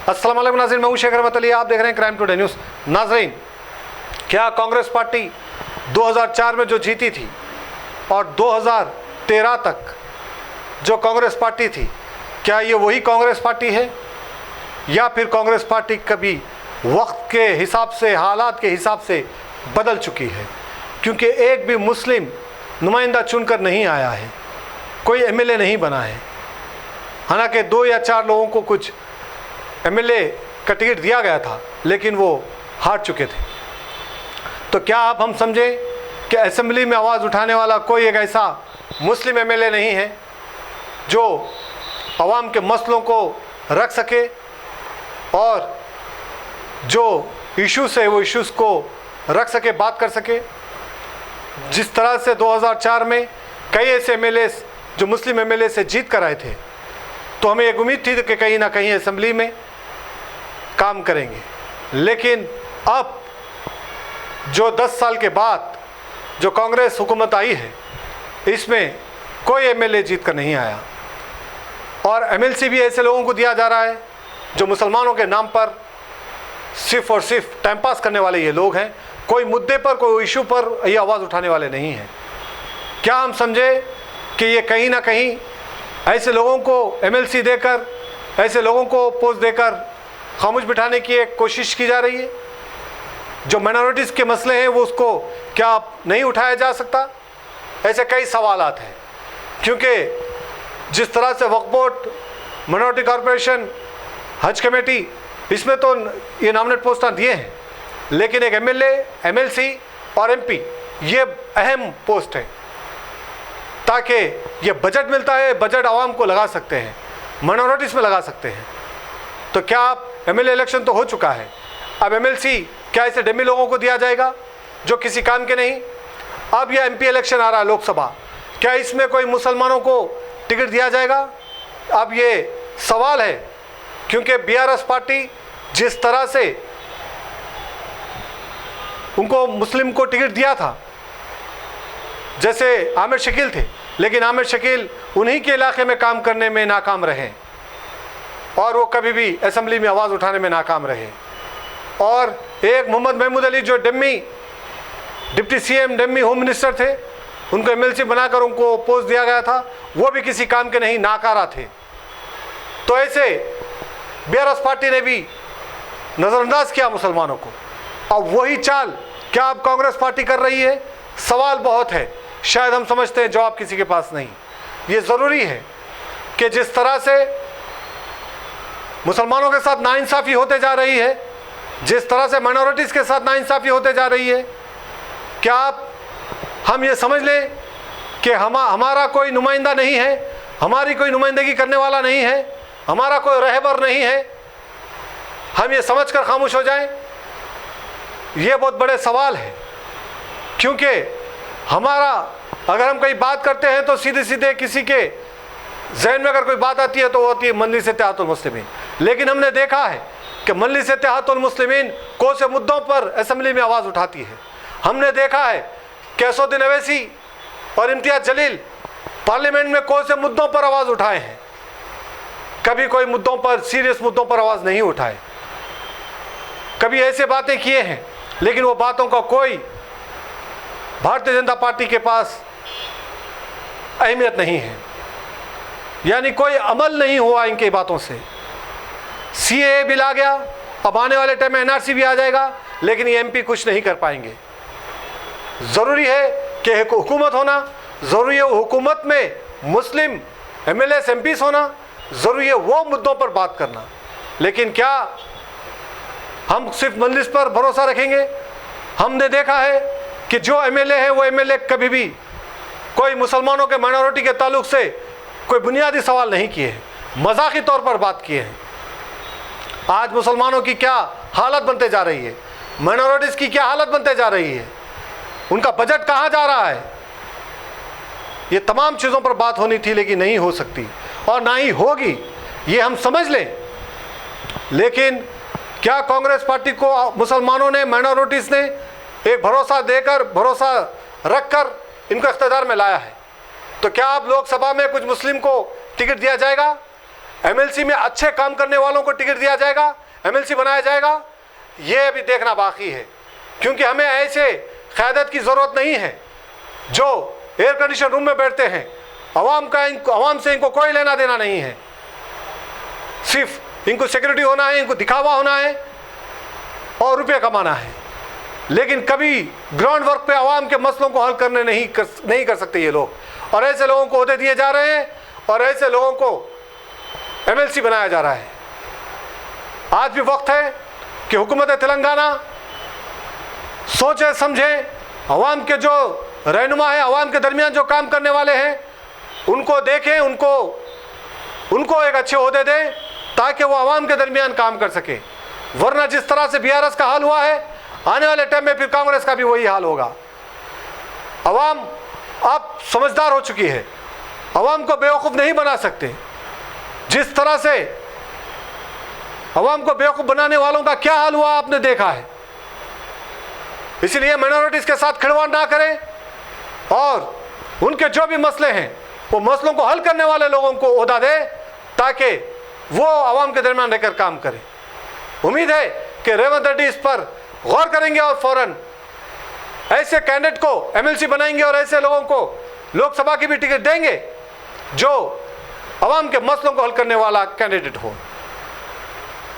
अस्सलाम वालेकुम नाज़रीन, मैं हूं शेख रहमत अली, आप देख रहे हैं क्राइम टुडे न्यूज़। नाज़रीन, क्या कांग्रेस पार्टी 2004 में जो जीती थी और 2013 तक जो कांग्रेस पार्टी थी, क्या ये वही कांग्रेस पार्टी है या फिर कांग्रेस पार्टी कभी वक्त के हिसाब से, हालात के हिसाब से बदल चुकी है? क्योंकि एक भी मुस्लिम नुमाइंदा चुनकर नहीं आया है, कोई एमएलए नहीं बना है। हालांकि 2 या 4 लोगों को कुछ एमएलए का टिकट दिया गया था, लेकिन वो हार चुके थे। तो क्या आप हम समझें कि असेंबली में आवाज़ उठाने वाला कोई एक ऐसा मुस्लिम एमएलए नहीं है जो अवाम के मसलों को रख सके और जो इश्यूज़ है वो इश्यूज़ को रख सके, बात कर सके? जिस तरह से 2004 में कई ऐसे एमएलए जो मुस्लिम एमएलए से जीत कर आए थे, तो हमें एक उम्मीद थी कि कहीं ना कहीं असेंबली में काम करेंगे। लेकिन अब जो 10 साल के बाद जो कांग्रेस हुकूमत आई है, इसमें कोई एमएलए जीत कर नहीं आया और एमएलसी भी ऐसे लोगों को दिया जा रहा है जो मुसलमानों के नाम पर सिर्फ और सिर्फ टाइम पास करने वाले ये लोग हैं। कोई मुद्दे पर, कोई इशू पर ये आवाज़ उठाने वाले नहीं हैं। क्या हम समझे कि ये कहीं ना कहीं ऐसे लोगों को एमएलसी देकर, ऐसे लोगों को पोस्ट देकर खामोश बिठाने की एक कोशिश की जा रही है? जो माइनॉरिटीज़ के मसले हैं वो उसको क्या नहीं उठाया जा सकता? ऐसे कई सवालात हैं, क्योंकि जिस तरह से वक्फ बोर्ड, माइनॉरिटी कॉरपोरेशन, हज कमेटी, इसमें तो ये नॉमिनेट पोस्टां दिए हैं, लेकिन एक एमएलए, एमएलसी और एमपी ये अहम पोस्ट है, ताकि ये बजट मिलता है, बजट आवाम को लगा सकते हैं, माइनॉरिटीज़ में लगा सकते हैं। तो क्या आप एमएलए इलेक्शन तो हो चुका है, अब एमएलसी क्या ऐसे डमी लोगों को दिया जाएगा जो किसी काम के नहीं? अब यह एमपी इलेक्शन आ रहा है, लोकसभा, क्या इसमें कोई मुसलमानों को टिकट दिया जाएगा? अब ये सवाल है, क्योंकि बीआरएस पार्टी जिस तरह से उनको मुस्लिम को टिकट दिया था, जैसे आमिर शकील थे, लेकिन आमिर शकील उन्हीं के इलाके में काम करने में नाकाम रहे और वो कभी भी असेंबली में आवाज़ उठाने में नाकाम रहे। और एक मोहम्मद महमूद अली जो deputy CM, dummy home minister थे, उनको एमएलसी बनाकर उनको पोस्ट दिया गया था, वो भी किसी काम के नहीं, नाकारा थे। तो ऐसे बीआरएस पार्टी ने भी नज़रअंदाज किया मुसलमानों को। अब वही चाल क्या अब कांग्रेस पार्टी कर रही है? सवाल बहुत है, शायद हम समझते हैं जवाब किसी के पास नहीं। ये ज़रूरी है कि जिस तरह से मुसलमानों के साथ नाइंसाफ़ी होते जा रही है, जिस तरह से माइनॉरिटीज़ के साथ नाइंसाफ़ी होते जा रही है, क्या हम ये समझ लें कि हमारा कोई नुमाइंदा नहीं है, हमारी कोई नुमाइंदगी करने वाला नहीं है, हमारा कोई रहबर नहीं है, हम ये समझकर खामोश हो जाएं? ये बहुत बड़े सवाल है, क्योंकि हमारा, अगर हम कहीं बात करते हैं तो सीधे सीधे किसी के जहन में अगर कोई बात आती है तो वो होती है मजलिस इत्तेहादुल मुस्लिमीन। लेकिन हमने देखा है कि मजलिस इत्तेहादुल मुस्लिमीन कौन से मुद्दों पर असेंबली में आवाज़ उठाती है। हमने देखा है कि असदुद्दीन अवैसी और इम्तियाज़ जलील पार्लियामेंट में कौन से मुद्दों पर आवाज़ उठाए हैं, कभी कोई मुद्दों पर, सीरियस मुद्दों पर आवाज़ नहीं उठाए। कभी ऐसे बातें किए हैं, लेकिन वो बातों का कोई भारतीय जनता पार्टी के पास अहमियत नहीं है, यानी कोई अमल नहीं हुआ इनकी बातों से। सीएए बिल आ गया, अब आने वाले टाइम में एनआरसी भी आ जाएगा, लेकिन ये एमपी कुछ नहीं कर पाएंगे। ज़रूरी है कि एक हुकूमत होना, ज़रूरी है हुकूमत में मुस्लिम एमएलए एमपीस होना, ज़रूरी है वो मुद्दों पर बात करना। लेकिन क्या हम सिर्फ मजलिस पर भरोसा रखेंगे? हमने देखा है कि जो एमएलए है वो एमएलए कभी भी कोई मुसलमानों के, माइनॉरिटी के ताल्लुक से कोई बुनियादी सवाल नहीं किए हैं, मजाकी तौर पर बात किए हैं। आज मुसलमानों की क्या हालत बनते जा रही है, माइनॉरिटीज़ की क्या हालत बनते जा रही है, उनका बजट कहाँ जा रहा है, ये तमाम चीज़ों पर बात होनी थी, लेकिन नहीं हो सकती और ना ही होगी, ये हम समझ लें। लेकिन क्या कांग्रेस पार्टी को मुसलमानों ने, माइनॉरिटीज़ ने एक भरोसा देकर, भरोसा रखकर इनको इख्तियार में लाया है? तो क्या अब लोकसभा में कुछ मुस्लिम को टिकट दिया जाएगा? एमएलसी में अच्छे काम करने वालों को टिकट दिया जाएगा, एमएलसी बनाया जाएगा, ये अभी देखना बाकी है। क्योंकि हमें ऐसे क़यादत की ज़रूरत नहीं है जो एयर कंडीशन रूम में बैठते हैं, अवाम से इनको कोई लेना देना नहीं है, सिर्फ इनको सिक्योरिटी होना है, इनको दिखावा होना है और रुपये कमाना है। लेकिन कभी ग्राउंड वर्क पे अवाम के मसलों को हल करने नहीं कर सकते ये लोग। और ऐसे लोगों को ओहदे दिए जा रहे हैं और ऐसे लोगों को एमएलसी बनाया जा रहा है। आज भी वक्त है कि हुकूमत तेलंगाना सोचे समझे, अवाम के जो रहनुमा है, अवाम के दरमियान जो काम करने वाले हैं, उनको देखें, उनको एक अच्छे ओहदे दें ताकि वो अवाम के दरमियान काम कर सके। वरना जिस तरह से बीआरएस का हाल हुआ है, आने वाले टाइम में फिर कांग्रेस का भी वही हाल होगा। अवाम अब समझदार हो चुकी है, अवाम को बेवकूफ़ नहीं बना सकते। जिस तरह से अवाम को बेवकूफ़ बनाने वालों का क्या हाल हुआ आपने देखा है। इसलिए माइनॉरिटीज़ के साथ खिलवाड़ ना करें और उनके जो भी मसले हैं वो मसलों को हल करने वाले लोगों को ओहदा दें ताकि वो अवाम के दरमियान रहकर काम करें। उम्मीद है कि रेवंत रेड्डी इस पर गौर करेंगे और फौरन ऐसे कैंडिडेट को एमएलसी बनाएंगे और ऐसे लोगों को लोकसभा की भी टिकट देंगे जो अवाम के मसलों को हल करने वाला कैंडिडेट हो।